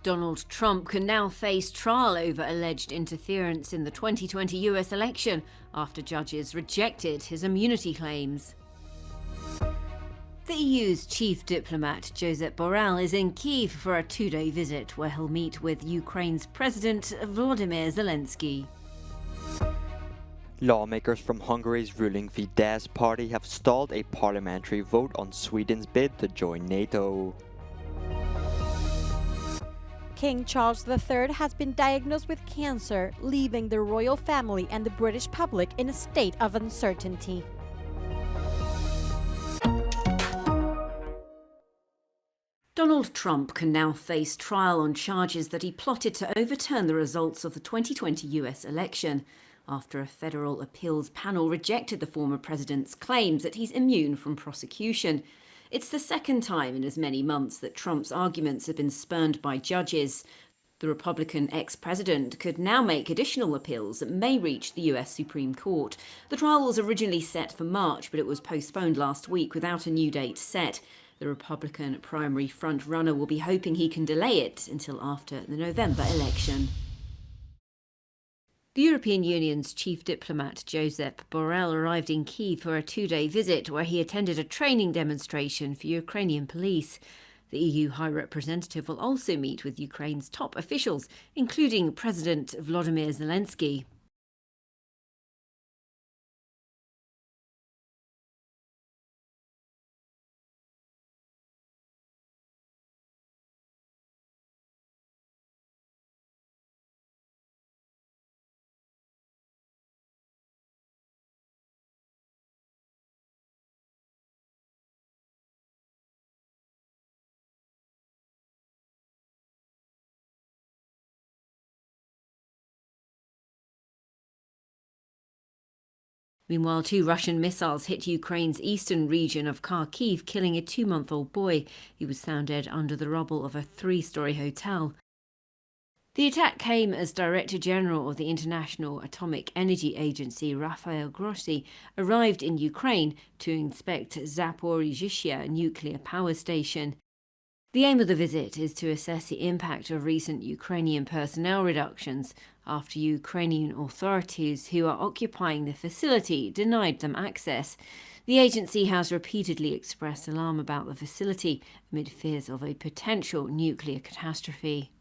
Donald Trump can now face trial over alleged interference in the 2020 US election after judges rejected his immunity claims. The EU's chief diplomat, Josep Borrell, is in Kyiv for a two-day visit where he'll meet with Ukraine's President Volodymyr Zelensky. Lawmakers from Hungary's ruling Fidesz party have stalled a parliamentary vote on Sweden's bid to join NATO. King Charles III has been diagnosed with cancer, leaving the royal family and the British public in a state of uncertainty. Donald Trump can now face trial on charges that he plotted to overturn the results of the 2020 US election after a federal appeals panel rejected the former president's claims that he's immune from prosecution. It's the second time in as many months that Trump's arguments have been spurned by judges. The Republican ex-president could now make additional appeals that may reach the US Supreme Court. The trial was originally set for March, but it was postponed last week without a new date set. The Republican primary front-runner will be hoping he can delay it until after the November election. The European Union's chief diplomat, Josep Borrell, arrived in Kyiv for a two-day visit where he attended a training demonstration for Ukrainian police. The EU High Representative will also meet with Ukraine's top officials, including President Volodymyr Zelensky. Meanwhile, 2 Russian missiles hit Ukraine's eastern region of Kharkiv, killing a 2-month-old boy. He was found dead under the rubble of a 3-story hotel. The attack came as Director General of the International Atomic Energy Agency, Rafael Grossi, arrived in Ukraine to inspect Zaporizhzhia nuclear power station. The aim of the visit is to assess the impact of recent Ukrainian personnel reductions after Ukrainian authorities who are occupying the facility denied them access. The agency has repeatedly expressed alarm about the facility amid fears of a potential nuclear catastrophe.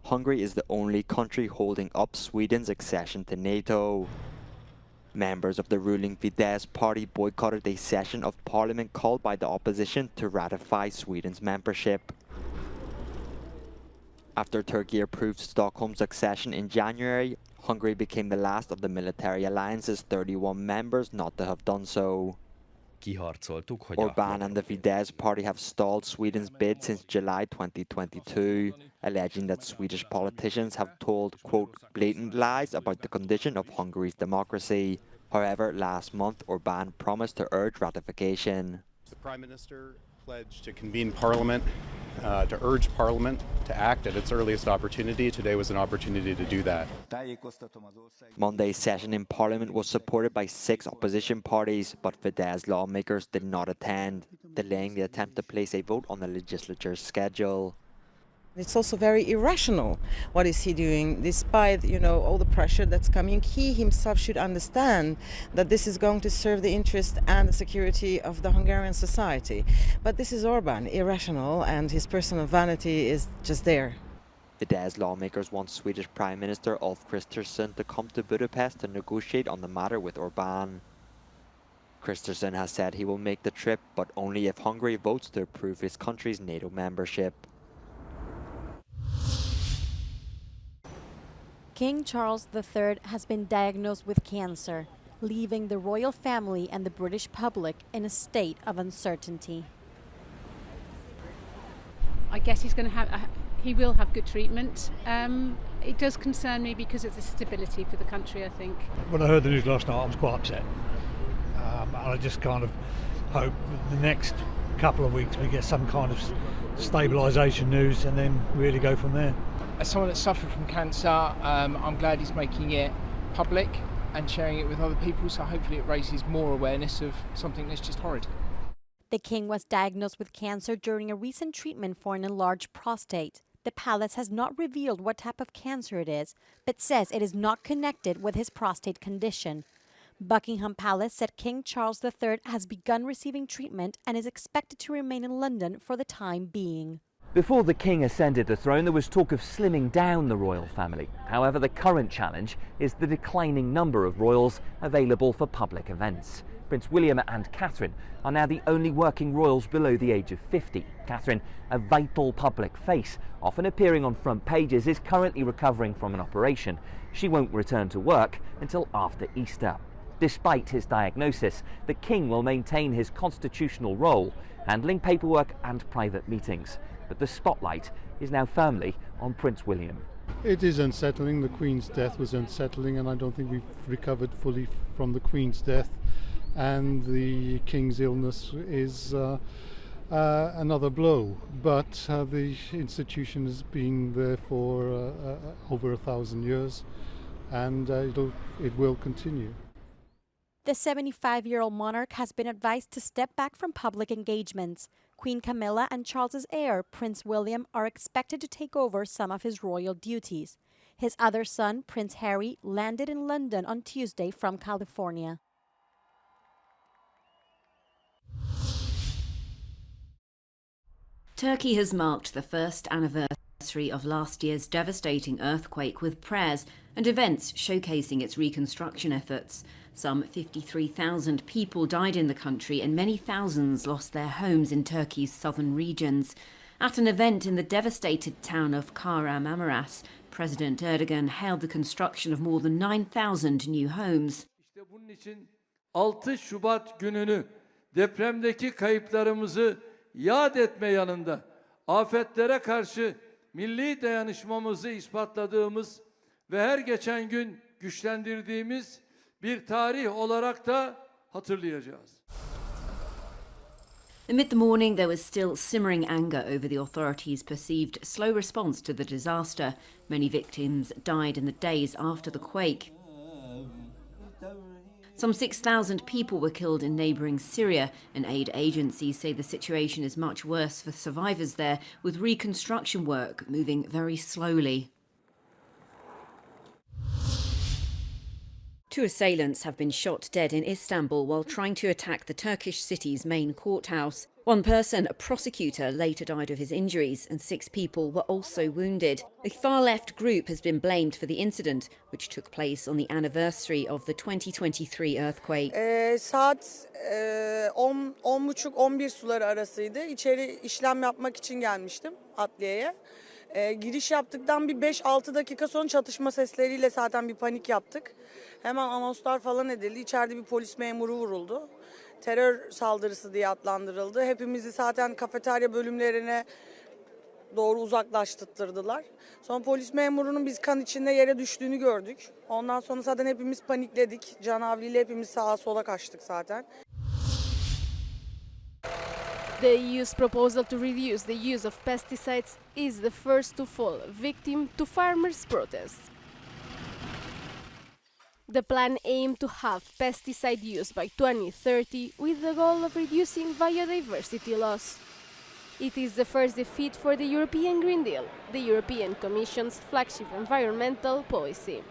Hungary is the only country holding up Sweden's accession to NATO. Members of the ruling Fidesz party boycotted a session of parliament called by the opposition to ratify Sweden's membership. After Turkey approved Stockholm's accession in January, Hungary became the last of the military alliance's 31 members not to have done so. Orbán and the Fidesz party have stalled Sweden's bid since July 2022, alleging that Swedish politicians have told, quote, blatant lies about the condition of Hungary's democracy. However, last month, Orbán promised to urge ratification. The Prime Minister pledged to convene Parliament, to urge Parliament to act at its earliest opportunity. Today was an opportunity to do that. Monday's session in Parliament was supported by 6 opposition parties, but Fidesz lawmakers did not attend, delaying the attempt to place a vote on the legislature's schedule. It's also very irrational. What is he doing? Despite, all the pressure that's coming, he himself should understand that this is going to serve the interest and the security of the Hungarian society. But this is Orbán, irrational, and his personal vanity is just there. Fidesz lawmakers want Swedish Prime Minister Ulf Kristersson to come to Budapest to negotiate on the matter with Orbán. Kristersson has said he will make the trip, but only if Hungary votes to approve his country's NATO membership. King Charles III has been diagnosed with cancer, leaving the royal family and the British public in a state of uncertainty. I guess he will have good treatment. It does concern me because of the stability for the country, I think. When I heard the news last night, I was quite upset. And I just kind of hope the next couple of weeks we get some kind of stabilisation news and then really go from there. As someone that's suffered from cancer, I'm glad he's making it public and sharing it with other people, so hopefully it raises more awareness of something that's just horrid. The king was diagnosed with cancer during a recent treatment for an enlarged prostate. The palace has not revealed what type of cancer it is, but says it is not connected with his prostate condition. Buckingham Palace said King Charles III has begun receiving treatment and is expected to remain in London for the time being. Before the king ascended the throne, there was talk of slimming down the royal family. However, the current challenge is the declining number of royals available for public events. Prince William and Catherine are now the only working royals below the age of 50. Catherine, a vital public face, often appearing on front pages, is currently recovering from an operation. She won't return to work until after Easter. Despite his diagnosis, the king will maintain his constitutional role, handling paperwork and private meetings. But the spotlight is now firmly on Prince William. It is unsettling. The Queen's death was unsettling, and I don't think we've recovered fully from the Queen's death. And the King's illness is another blow. But the institution has been there for over 1,000 years, and it will continue. The 75-year-old monarch has been advised to step back from public engagements. Queen Camilla and Charles's heir, Prince William, are expected to take over some of his royal duties. His other son, Prince Harry, landed in London on Tuesday from California. Turkey has marked the first anniversary of last year's devastating earthquake with prayers and events showcasing its reconstruction efforts. Some 53,000 people died in the country and many thousands lost their homes in Turkey's southern regions. At an event in the devastated town of Kahramanmaraş, President Erdogan hailed the construction of more than 9,000 new homes. İşte bunun için 6 Şubat gününü depremdeki kayıplarımızı yad etme yanında afetlere karşı milli dayanışmamızı ispatladığımız ve her geçen gün güçlendirdiğimiz bir tarih olarak da hatırlayacağız. Amid the mourning, there was still simmering anger over the authorities' perceived slow response to the disaster. Many victims died in the days after the quake. Some 6,000 people were killed in neighbouring Syria, and aid agencies say the situation is much worse for survivors there, with reconstruction work moving very slowly. 2 assailants have been shot dead in Istanbul while trying to attack the Turkish city's main courthouse. One person, a prosecutor, later died of his injuries, and 6 people were also wounded. A far-left group has been blamed for the incident, which took place on the anniversary of the 2023 earthquake. Saat 10.30-11 suları arasıydı. İçeri işlem yapmak için gelmiştim adliyeye. Giriş yaptıktan bir 5-6 dakika sonra çatışma sesleriyle zaten bir panik yaptık. Hemen anonslar falan edildi. İçeride bir polis memuru vuruldu. Terör saldırısı diye adlandırıldı. Hepimizi zaten kafeterya bölümlerine doğru uzaklaştırdılar. Sonra polis memurunun biz kan içinde yere düştüğünü gördük. Ondan sonra zaten hepimiz panikledik. Canavliyle hepimiz sağa sola kaçtık zaten. The EU's proposal to reduce the use of pesticides is the first to fall victim to farmers' protests. The plan aimed to halve pesticide use by 2030 with the goal of reducing biodiversity loss. It is the first defeat for the European Green Deal, the European Commission's flagship environmental policy.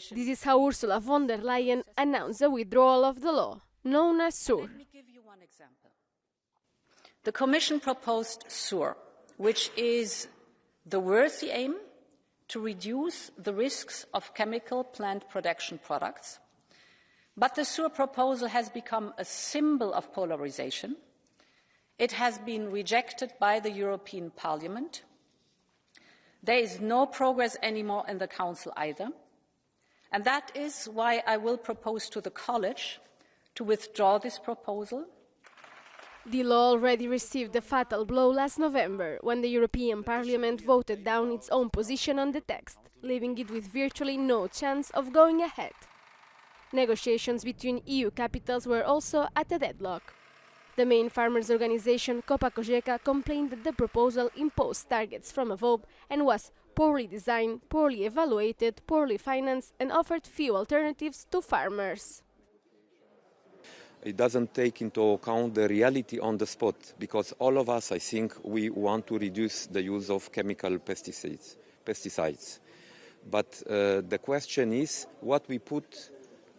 This is how Ursula von der Leyen announced the withdrawal of the law, known as SUR. The Commission proposed SUR, which is the worthy aim to reduce the risks of chemical plant protection products. But the SUR proposal has become a symbol of polarization. It has been rejected by the European Parliament. There is no progress anymore in the Council either. And that is why I will propose to the College to withdraw this proposal. The law already received a fatal blow last November when the European Parliament voted down its own position on the text, leaving it with virtually no chance of going ahead. Negotiations between EU capitals were also at a deadlock. The main farmers' organization, Copa Cogeca, complained that the proposal imposed targets from above and was poorly designed, poorly evaluated, poorly financed, and offered few alternatives to farmers. It doesn't take into account the reality on the spot, because all of us, I think, we want to reduce the use of chemical pesticides. But the question is what we put,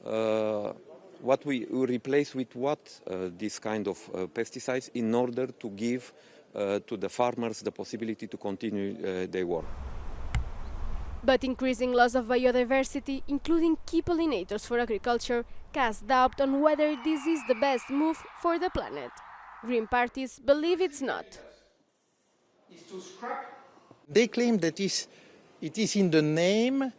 what we replace with what, this kind of pesticides, in order to give to the farmers the possibility to continue their work. But increasing loss of biodiversity, including key pollinators for agriculture, cast doubt on whether this is the best move for the planet. Green parties believe it's not. They claim that it is in the name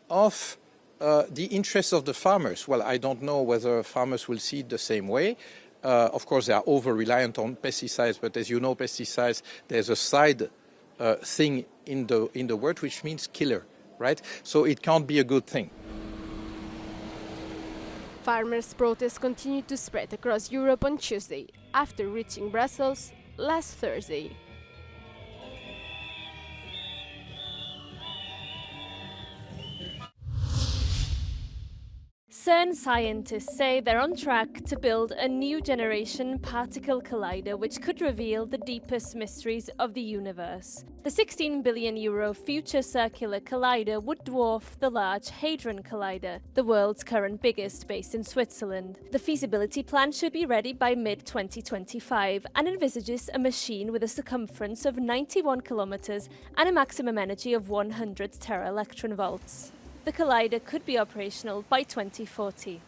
of the interests of the farmers. Well, I don't know whether farmers will see it the same way. Of course, they are over-reliant on pesticides, but as you know, pesticides, there's a side thing in the word which means killer, right? So it can't be a good thing. Farmers' protests continued to spread across Europe on Tuesday, after reaching Brussels last Thursday. CERN scientists say they're on track to build a new generation particle collider which could reveal the deepest mysteries of the universe. The €16 billion Future Circular Collider would dwarf the Large Hadron Collider, the world's current biggest, based in Switzerland. The feasibility plan should be ready by mid-2025 and envisages a machine with a circumference of 91 kilometers and a maximum energy of 100 tera-electron volts. The collider could be operational by 2040.